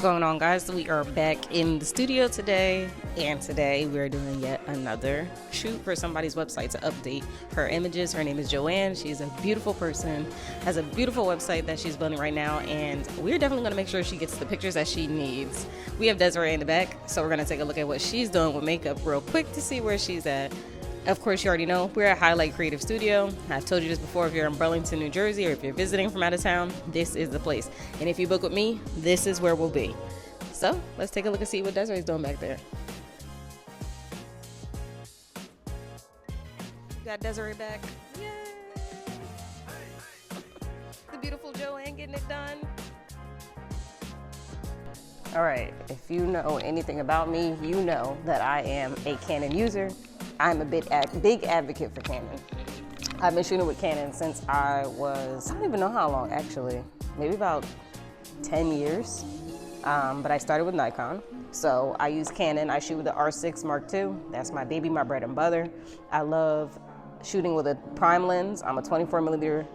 going on, guys? We are back in the studio today, and today we're doing yet another shoot for somebody's website to update her images. Her name is Joanne. She's a beautiful person, has a beautiful website that she's building right now, and we're definitely going to make sure she gets the pictures that she needs. We have Desiree in the back, so we're going to take a look at what she's doing with makeup real quick to see where she's at. Of course, you already know we're at Highlight Creative Studio. I've told you this before. If you're in Burlington, New Jersey, or if you're visiting from out of town, this is the place. And if you book with me, this is where we'll be. So let's take a look and see what Desiree's doing back there. Got Desiree back. Yay! The beautiful Joanne getting it done. All right, if you know anything about me, you know that I am a Canon user. I'm a big advocate for Canon. I've been shooting with Canon since I don't even know how long actually, maybe about 10 years. But I started with Nikon. So I use Canon, I shoot with the R6 Mark II. That's my baby, my bread and butter. I love shooting with a prime lens. I'm a 24mm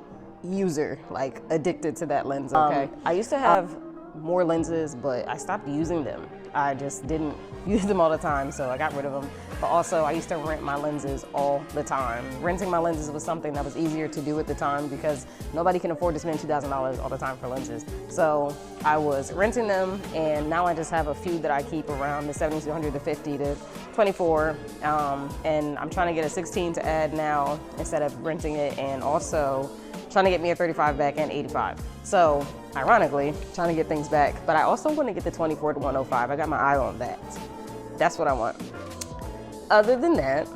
user, like addicted to that lens, okay? I used to have more lenses, but I stopped using them. I just didn't use them all the time, so I got rid of them. But also, I used to rent my lenses all the time. Renting my lenses was something that was easier to do at the time because nobody can afford to spend $2,000 all the time for lenses. So I was renting them, and now I just have a few that I keep around the 70 to 100 to 50 to 24. And I'm trying to get a 16 to add now instead of renting it, and also trying to get me a 35 back and 85. So ironically, trying to get things back, but I also want to get the 24 to 105. I got my eye on that. That's what I want. Other than that,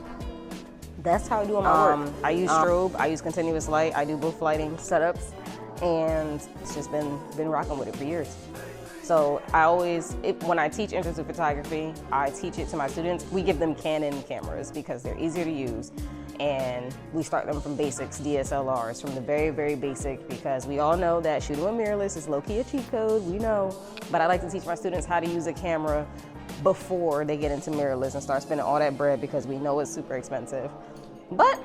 that's how I do on my work. I use strobe, I use continuous light, I do both lighting setups, and it's just been rocking with it for years. So when I teach intro to photography, I teach it to my students. We give them Canon cameras because they're easier to use. And we start them from basics, DSLRs, from the very, very basic, because we all know that shooting with mirrorless is low-key a cheat code, we know. But I like to teach my students how to use a camera before they get into mirrorless and start spending all that bread, because we know it's super expensive. But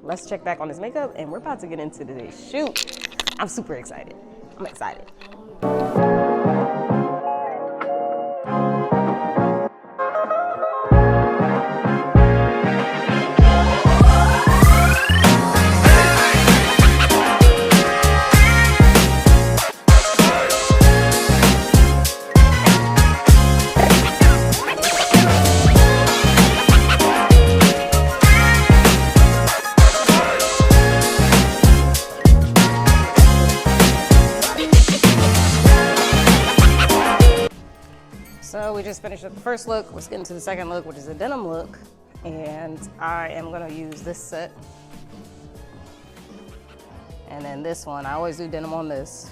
let's check back on this makeup, and we're about to get into today's shoot. I'm super excited. I'm excited. So we just finished up the first look. Let's get into the second look, which is a denim look. And I am gonna use this set. And then this one, I always do denim on this.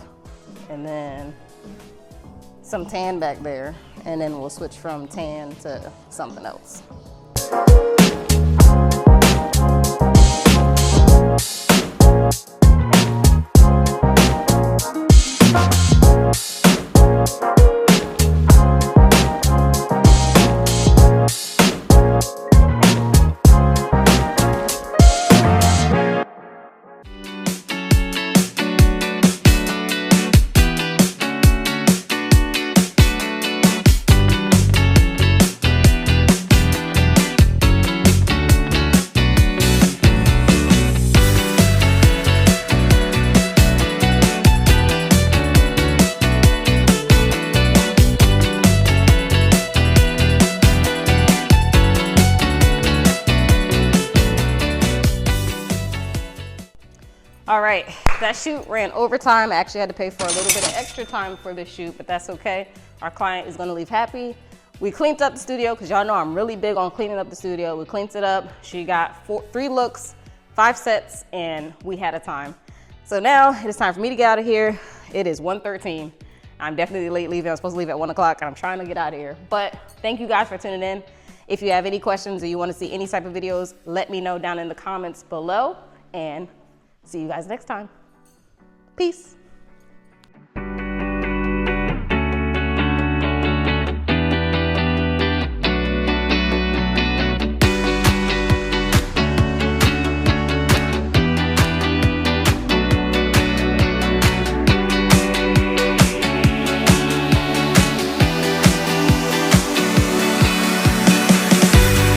And then some tan back there. And then we'll switch from tan to something else. All right, that shoot ran overtime. I actually had to pay for a little bit of extra time for this shoot, but that's okay. Our client is gonna leave happy. We cleaned up the studio, because y'all know I'm really big on cleaning up the studio. We cleaned it up. She got 3 looks, 5 sets, and we had a time. So now it is time for me to get out of here. It is 1:13. I'm definitely late leaving. I'm supposed to leave at 1 o'clock, and I'm trying to get out of here. But thank you guys for tuning in. If you have any questions or you wanna see any type of videos, let me know down in the comments below, and see you guys next time. Peace.